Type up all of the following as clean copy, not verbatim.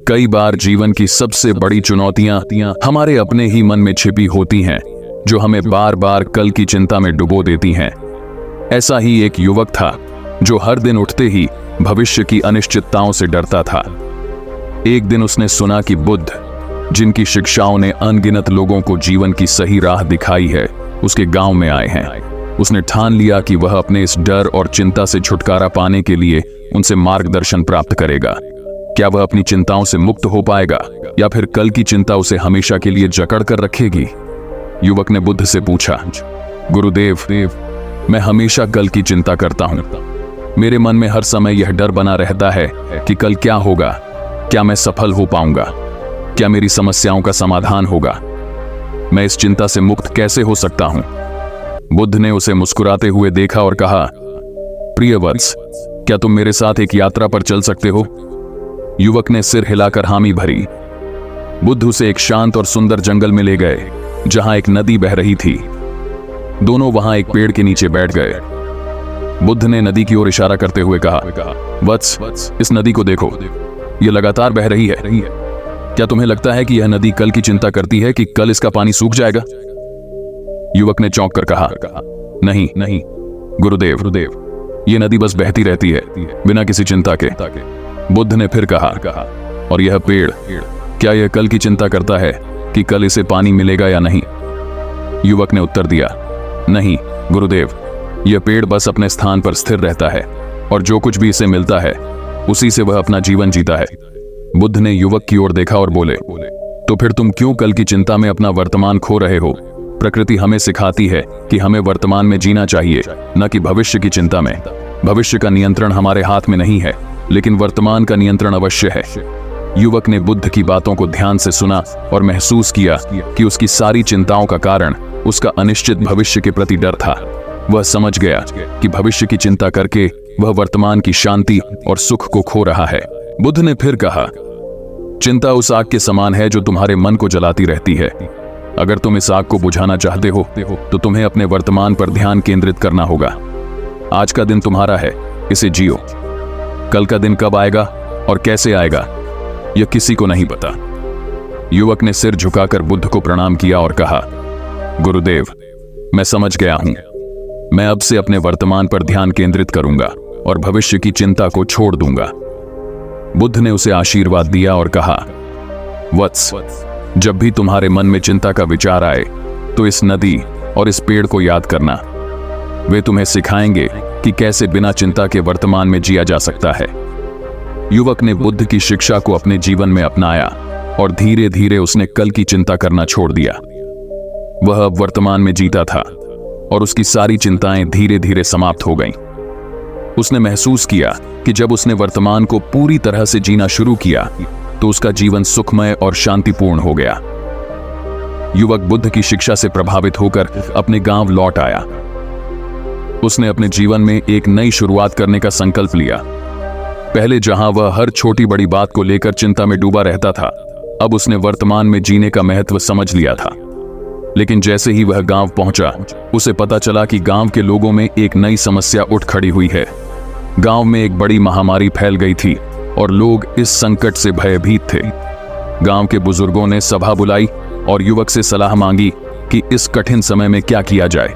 कई बार जीवन की सबसे बड़ी चुनौतियां हमारे अपने ही मन में छिपी होती हैं, जो हमें बार बार कल की चिंता में डुबो देती हैं। ऐसा ही एक युवक था जो हर दिन उठते ही भविष्य की अनिश्चितताओं से डरता था। एक दिन उसने सुना कि बुद्ध, जिनकी शिक्षाओं ने अनगिनत लोगों को जीवन की सही राह दिखाई है, उसके गांव में आए हैं। उसने ठान लिया कि वह अपने इस डर और चिंता से छुटकारा पाने के लिए उनसे मार्गदर्शन प्राप्त करेगा। क्या वह अपनी चिंताओं से मुक्त हो पाएगा या फिर कल की चिंता उसे हमेशा के लिए जकड़ कर रखेगी? युवक ने बुद्ध से पूछा, गुरुदेव, मैं हमेशा कल की चिंता करता हूं। मेरे मन में हर समय यह डर बना रहता है कि कल क्या होगा, क्या मैं सफल हो पाऊंगा, क्या मेरी समस्याओं का समाधान होगा। मैं इस चिंता से मुक्त कैसे हो सकता हूं? बुद्ध ने उसे मुस्कुराते हुए देखा और कहा, प्रिय वत्स, क्या तुम मेरे साथ एक यात्रा पर चल सकते हो? युवक ने सिर हिलाकर हामी भरी। बुद्ध उसे एक शांत और सुंदर जंगल में ले गए, जहां एक नदी बह रही थी। दोनों वहां एक पेड़ के नीचे बैठ गए। बुद्ध ने नदी की ओर इशारा करते हुए कहा, वत्स, इस नदी को देखो, यह लगातार बह रही है। क्या तुम्हें लगता है कि यह नदी कल की चिंता करती है कि कल इसका पानी सूख जाएगा? युवक ने चौंक कर कहा, नहीं गुरुदेव, यह नदी बस बहती रहती है, बिना किसी चिंता के। बुद्ध ने फिर कहा, और यह पेड़, क्या यह कल की चिंता करता है कि कल इसे पानी मिलेगा या नहीं? युवक ने उत्तर दिया, नहीं गुरुदेव, यह पेड़ बस अपने स्थान पर स्थिर रहता है और जो कुछ भी इसे मिलता है उसी से वह अपना जीवन जीता है। बुद्ध ने युवक की ओर देखा और बोले, तो फिर तुम क्यों कल की चिंता में अपना वर्तमान खो रहे हो? प्रकृति हमें सिखाती है कि हमें वर्तमान में जीना चाहिए, न कि भविष्य की चिंता में। भविष्य का नियंत्रण हमारे हाथ में नहीं है, लेकिन वर्तमान का नियंत्रण अवश्य है। युवक ने बुद्ध की बातों को ध्यान से सुना और महसूस किया कि उसकी सारी चिंताओं का कारण उसका अनिश्चित भविष्य के प्रति डर था। वह समझ गया कि भविष्य की चिंता करके वह वर्तमान की शांति और सुख को खो रहा है। बुद्ध ने फिर कहा, चिंता उस आग के समान है जो तुम्हारे मन को जलाती रहती है। अगर तुम इस आग को बुझाना चाहते हो तो तुम्हें अपने वर्तमान पर ध्यान केंद्रित करना होगा। आज का दिन तुम्हारा है, इसे जियो। कल का दिन कब आएगा और कैसे आएगा, यह किसी को नहीं पता। युवक ने सिर झुकाकर बुद्ध को प्रणाम किया और कहा, गुरुदेव, मैं समझ गया हूं। मैं अब से अपने वर्तमान पर ध्यान केंद्रित करूंगा और भविष्य की चिंता को छोड़ दूंगा। बुद्ध ने उसे आशीर्वाद दिया और कहा, वत्स, जब भी तुम्हारे मन में चिंता का विचार आए तो इस नदी और इस पेड़ को याद करना। वे तुम्हें सिखाएंगे कि कैसे बिना चिंता के वर्तमान में जिया जा सकता है। युवक ने बुद्ध की शिक्षा को अपने जीवन में अपनाया और धीरे धीरे उसने कल की चिंता करना छोड़ दिया। वह अब वर्तमान में जीता था और उसकी सारी चिंताएं धीरे धीरे समाप्त हो गईं। उसने महसूस किया कि जब उसने वर्तमान को पूरी तरह से जीना शुरू किया तो उसका जीवन सुखमय और शांतिपूर्ण हो गया। युवक बुद्ध की शिक्षा से प्रभावित होकर अपने गांव लौट आया। उसने अपने जीवन में एक नई शुरुआत करने का संकल्प लिया। पहले जहां वह हर छोटी बड़ी बात को लेकर चिंता में डूबा रहता था, अब उसने वर्तमान में जीने का महत्व समझ लिया था। लेकिन जैसे ही वह गांव पहुंचा, उसे पता चला कि गांव के लोगों में एक नई समस्या उठ खड़ी हुई है। गांव में एक बड़ी महामारी फैल गई थी और लोग इस संकट से भयभीत थे। गांव के बुजुर्गों ने सभा बुलाई और युवक से सलाह मांगी कि इस कठिन समय में क्या किया जाए।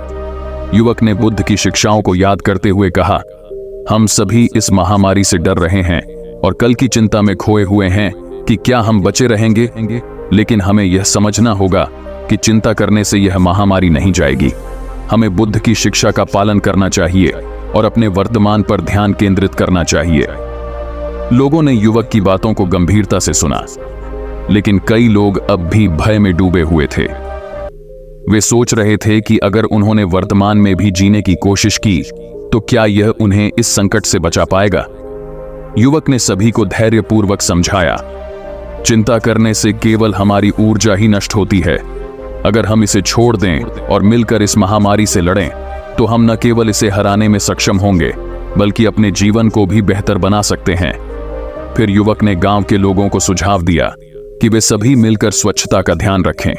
युवक ने बुद्ध की शिक्षाओं को याद करते हुए कहा, हम सभी इस महामारी से डर रहे हैं और कल की चिंता में खोए हुए हैं कि क्या हम बचे रहेंगे। लेकिन हमें यह समझना होगा कि चिंता करने से यह महामारी नहीं जाएगी। हमें बुद्ध की शिक्षा का पालन करना चाहिए और अपने वर्तमान पर ध्यान केंद्रित करना चाहिए। लोगों ने युवक की बातों को गंभीरता से सुना, लेकिन कई लोग अब भी भय में डूबे हुए थे। वे सोच रहे थे कि अगर उन्होंने वर्तमान में भी जीने की कोशिश की तो क्या यह उन्हें इस संकट से बचा पाएगा। युवक ने सभी को धैर्यपूर्वक समझाया, चिंता करने से केवल हमारी ऊर्जा ही नष्ट होती है। अगर हम इसे छोड़ दें और मिलकर इस महामारी से लड़ें तो हम न केवल इसे हराने में सक्षम होंगे बल्कि अपने जीवन को भी बेहतर बना सकते हैं। फिर युवक ने गांव के लोगों को सुझाव दिया कि वे सभी मिलकर स्वच्छता का ध्यान रखें,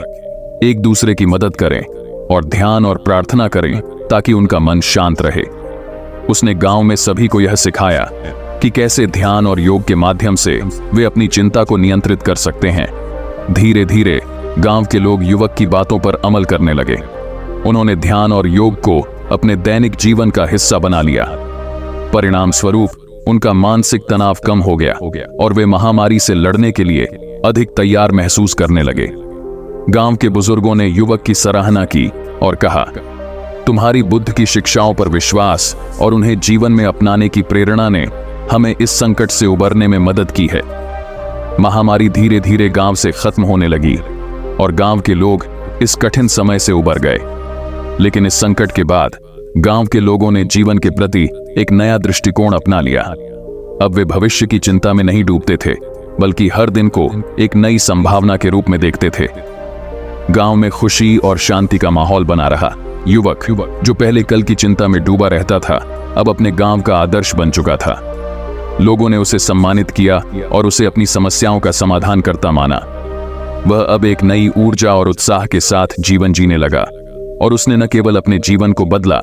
एक दूसरे की मदद करें और ध्यान और प्रार्थना करें ताकि उनका मन शांत रहे। उसने गांव में सभी को यह सिखाया कि कैसे ध्यान और योग के माध्यम से वे अपनी चिंता को नियंत्रित कर सकते हैं। धीरे धीरे गांव के लोग युवक की बातों पर अमल करने लगे। उन्होंने ध्यान और योग को अपने दैनिक जीवन का हिस्सा बना लिया। परिणाम स्वरूप उनका मानसिक तनाव कम हो गया और वे महामारी से लड़ने के लिए अधिक तैयार महसूस करने लगे। गांव के बुजुर्गों ने युवक की सराहना की और कहा, तुम्हारी बुद्ध की शिक्षाओं पर विश्वास और उन्हें जीवन में अपनाने की प्रेरणा ने हमें इस संकट से उबरने में मदद की है। महामारी धीरे धीरे गांव से खत्म होने लगी और गांव के लोग इस कठिन समय से उबर गए। लेकिन इस संकट के बाद गांव के लोगों ने जीवन के प्रति एक नया दृष्टिकोण अपना लिया। अब वे भविष्य की चिंता में नहीं डूबते थे, बल्कि हर दिन को एक नई संभावना के रूप में देखते थे। गांव में खुशी और शांति का माहौल बना रहा। युवक जो पहले कल की चिंता में डूबा रहता था, अब अपने गांव का आदर्श बन चुका था। लोगों ने उसे सम्मानित किया और उसे अपनी समस्याओं का समाधान करता माना। वह अब एक नई ऊर्जा और उत्साह के साथ जीवन जीने लगा और उसने न केवल अपने जीवन को बदला,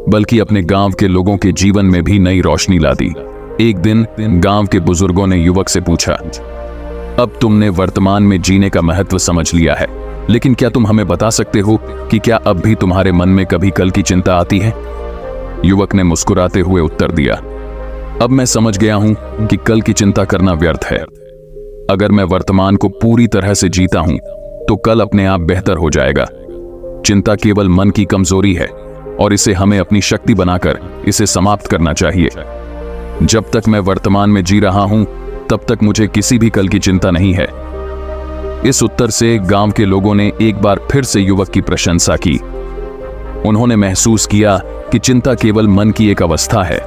बल्कि अपने गांव के लोगों के जीवन में भी नई रोशनी ला दी। एक दिन गांव के बुजुर्गों ने युवक से पूछा, अब तुमने वर्तमान में जीने का महत्व समझ लिया है, लेकिन क्या तुम हमें बता सकते हो कि क्या अब भी तुम्हारे मन में कभी कल की चिंता आती है? युवक ने मुस्कुराते हुए उत्तर दिया, अब मैं समझ गया हूं कि कल की चिंता करना व्यर्थ है। अगर मैं वर्तमान को पूरी तरह से जीता हूं तो कल अपने आप बेहतर हो जाएगा। चिंता केवल मन की कमजोरी है और इसे हमें अपनी शक्ति बनाकर इसे समाप्त करना चाहिए। जब तक मैं वर्तमान में जी रहा हूं तब तक मुझे किसी भी कल की चिंता नहीं है। इस उत्तर से गांव के लोगों ने एक बार फिर से युवक की प्रशंसा की। उन्होंने महसूस किया कि चिंता केवल मन की एक अवस्था है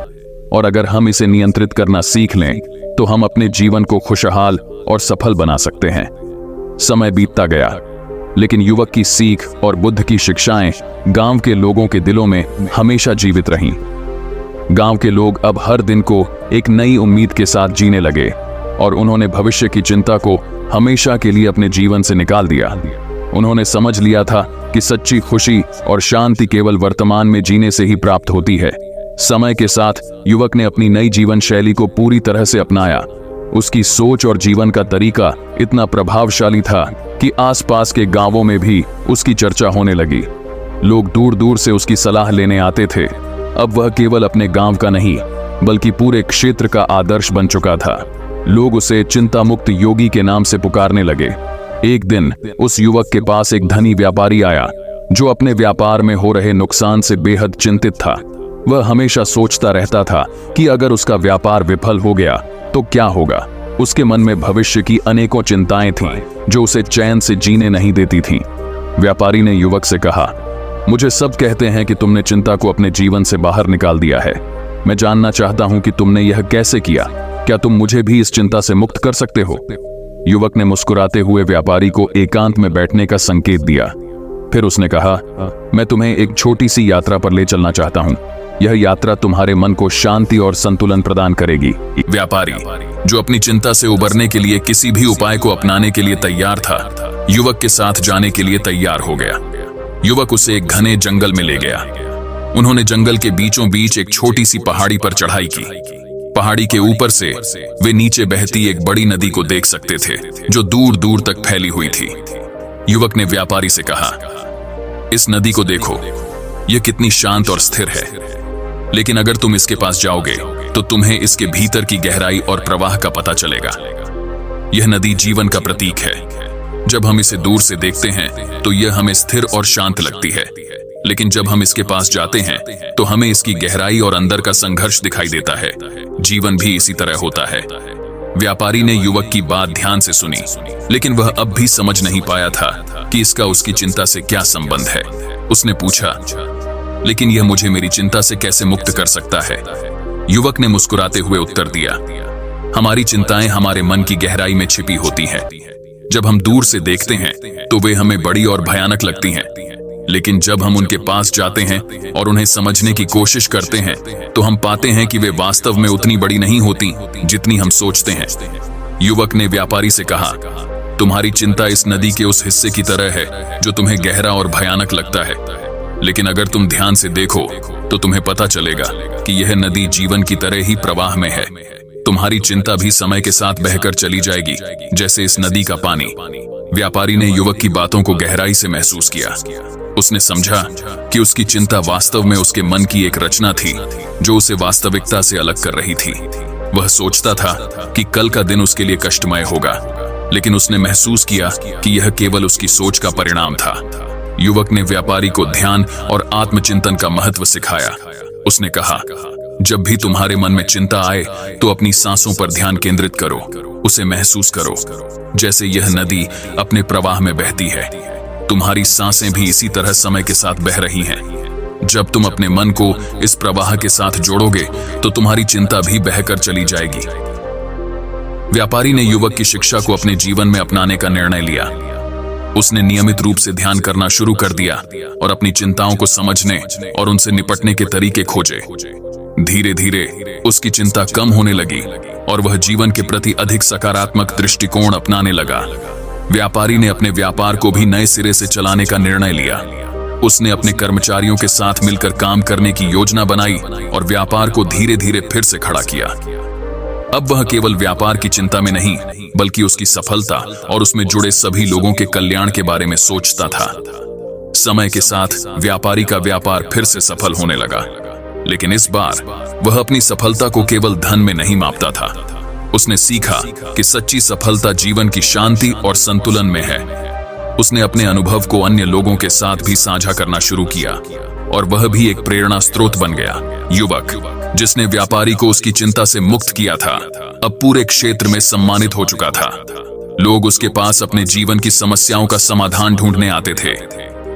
और अगर हम इसे नियंत्रित करना सीख लें तो हम अपने जीवन को खुशहाल और सफल बना सकते हैं। समय बीतता गया, लेकिन युवक की सीख और बुद्ध की शिक्षाएं गांव के लोगों के दिलों में हमेशा जीवित रहीं। गांव के लोग अब हर दिन को एक नई उम्मीद के साथ जीने लगे और उन्होंने भविष्य की चिंता को हमेशा के लिए अपने जीवन से निकाल दिया। उन्होंने समझ लिया था कि सच्ची खुशी और शांति केवल वर्तमान में जीने से ही प्राप्त होती है। समय के साथ युवक ने अपनी नई जीवन शैली को पूरी तरह से अपनाया। उसकी सोच और जीवन का तरीका इतना प्रभावशाली था कि आसपास के गांवों में भी उसकी चर्चा होने लगी। लोग दूर दूर से उसकी सलाह लेने आते थे। अब वह केवल अपने गांव का नहीं, बल्कि पूरे क्षेत्र का आदर्श बन चुका था। लोग उसे चिंता मुक्त योगी के नाम से पुकारने लगे। एक दिन उस युवक के पास एक धनी व्यापारी आया जो अपने व्यापार में हो रहे नुकसान से बेहद चिंतित था। वह हमेशा सोचता रहता था कि अगर उसका व्यापार विफल हो गया तो क्या होगा। उसके मन में भविष्य की अनेकों चिंताएं थीं जो उसे चैन से जीने नहीं देती थीं। व्यापारी ने युवक से कहा, मुझे सब कहते हैं कि तुमने चिंता को अपने जीवन से बाहर निकाल दिया है। मैं जानना चाहता हूं कि तुमने यह कैसे किया। क्या तुम मुझे भी इस चिंता से मुक्त कर सकते हो? युवक ने मुस्कुराते हुए व्यापारी को एकांत में बैठने का संकेत दिया। फिर उसने कहा, मैं तुम्हें एक छोटी सी यात्रा पर ले चलना चाहता हूं। यह यात्रा तुम्हारे मन को शांति और संतुलन प्रदान करेगी। व्यापारी, जो अपनी चिंता से उबरने के लिए किसी भी उपाय को अपनाने के लिए तैयार था, युवक के साथ जाने के लिए तैयार हो गया। युवक उसे एक घने जंगल में ले गया। उन्होंने जंगल के बीचों बीच एक छोटी सी पहाड़ी पर चढ़ाई की। पहाड़ी के ऊपर से वे नीचे बहती एक बड़ी नदी को देख सकते थे जो दूर दूर तक फैली हुई थी। युवक ने व्यापारी से कहा, इस नदी को देखो, यह कितनी शांत और स्थिर है। लेकिन अगर तुम इसके पास जाओगे तो तुम्हें इसके भीतर की गहराई और प्रवाह का पता चलेगा। यह नदी जीवन का प्रतीक है। जब हम इसे दूर से देखते हैं तो यह हमें स्थिर और शांत लगती है, लेकिन जब हम इसके पास जाते हैं तो हमें इसकी गहराई और अंदर का संघर्ष दिखाई देता है। जीवन भी इसी तरह होता है। व्यापारी ने युवक की बात ध्यान से सुनी, लेकिन वह अब भी समझ नहीं पाया था कि इसका उसकी चिंता से क्या संबंध है। उसने पूछा, लेकिन यह मुझे मेरी चिंता से कैसे मुक्त कर सकता है? युवक ने मुस्कुराते हुए उत्तर दिया, हमारी चिंताएं हमारे मन की गहराई में छिपी होती हैं। जब हम दूर से देखते हैं तो वे हमें बड़ी और भयानक लगती हैं, लेकिन जब हम उनके पास जाते हैं और उन्हें समझने की कोशिश करते हैं तो हम पाते हैं कि वे वास्तव में उतनी बड़ी नहीं होती जितनी हम सोचते हैं। युवक ने व्यापारी से कहा, तुम्हारी चिंता इस नदी के उस हिस्से की तरह है जो तुम्हें गहरा और भयानक लगता है, लेकिन अगर तुम ध्यान से देखो तो तुम्हें पता चलेगा कि यह नदी जीवन की तरह ही प्रवाह में है। तुम्हारी चिंता भी समय के साथ बहकर चली जाएगी, जैसे इस नदी का पानी। व्यापारी ने युवक की बातों को गहराई से महसूस किया। उसने समझा कि उसकी चिंता वास्तव में उसके मन की एक रचना थी, जो उसे वास्तविकता से अलग कर रही थी। वह सोचता था कि कल का दिन उसके लिए कष्टमय होगा, लेकिन उसने महसूस किया कि यह केवल उसकी सोच का परिणाम था। युवक ने व्यापारी को ध्यान और आत्मचिंतन का महत्व सिखाया। उसने कहा, जब भी तुम्हारे मन में चिंता आए तो अपनी सांसों पर ध्यान केंद्रित करो, उसे महसूस करो जैसे यह नदी अपने प्रवाह में बहती है। तुम्हारी सांसें भी इसी तरह समय के साथ बह रही हैं। जब तुम अपने मन को इस प्रवाह के साथ जोड़ोगे तो तुम्हारी चिंता भी बहकर चली जाएगी। व्यापारी ने युवक की शिक्षा को अपने जीवन में अपनाने का निर्णय लिया। उसने नियमित रूप से ध्यान करना शुरू कर दिया और अपनी चिंताओं को समझने और उनसे निपटने के तरीके खोजे। धीरे धीरे उसकी चिंता कम होने लगी और वह जीवन के प्रति अधिक सकारात्मक दृष्टिकोण अपनाने लगा। व्यापारी ने अपने व्यापार को भी नए सिरे से चलाने का निर्णय लिया। उसने अपने कर्मचारियों के साथ मिलकर काम करने की योजना बनाई और व्यापार को धीरे धीरे फिर से खड़ा किया। अब वह केवल व्यापार की चिंता में नहीं, बल्कि उसकी सफलता और उसमें जुड़े सभी लोगों के कल्याण के बारे में सोचता था। समय के साथ व्यापारी का व्यापार फिर से सफल होने लगा, लेकिन इस बार वह अपनी सफलता को केवल धन में नहीं मापता था। उसने सीखा कि सच्ची सफलता जीवन की शांति और संतुलन में है। उसने अपने अनुभव को अन्य लोगों के साथ भी साझा करना शुरू किया और वह भी एक प्रेरणा स्रोत बन गया। युवक, जिसने व्यापारी को उसकी चिंता से मुक्त किया था, अब पूरे क्षेत्र में सम्मानित हो चुका था। लोग उसके पास अपने जीवन की समस्याओं का समाधान ढूंढने आते थे।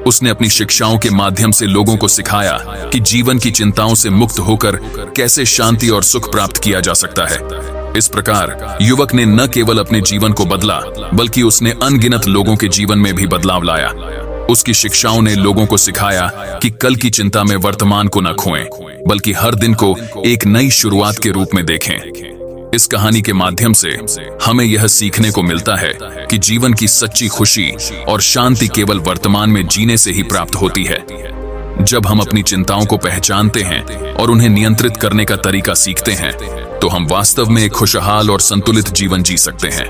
उसने अपनी शिक्षाओं के माध्यम से लोगों को सिखाया कि जीवन की चिंताओं से मुक्त होकर कैसे शांति और सुख प्राप्त किया जा सकता है। इस प्रकार युवक ने न केवल अपने जीवन को बदला, बल्कि उसने अनगिनत लोगों के जीवन में भी बदलाव लाया। उसकी शिक्षाओं ने लोगों को सिखाया कि कल की चिंता में वर्तमान को न खोएं, बल्कि हर दिन को एक नई शुरुआत के रूप में देखें। इस कहानी के माध्यम से हमें यह सीखने को मिलता है कि जीवन की सच्ची खुशी और शांति केवल वर्तमान में जीने से ही प्राप्त होती है। जब हम अपनी चिंताओं को पहचानते हैं और उन्हें नियंत्रित करने का तरीका सीखते हैं, तो हम वास्तव में एक खुशहाल और संतुलित जीवन जी सकते हैं।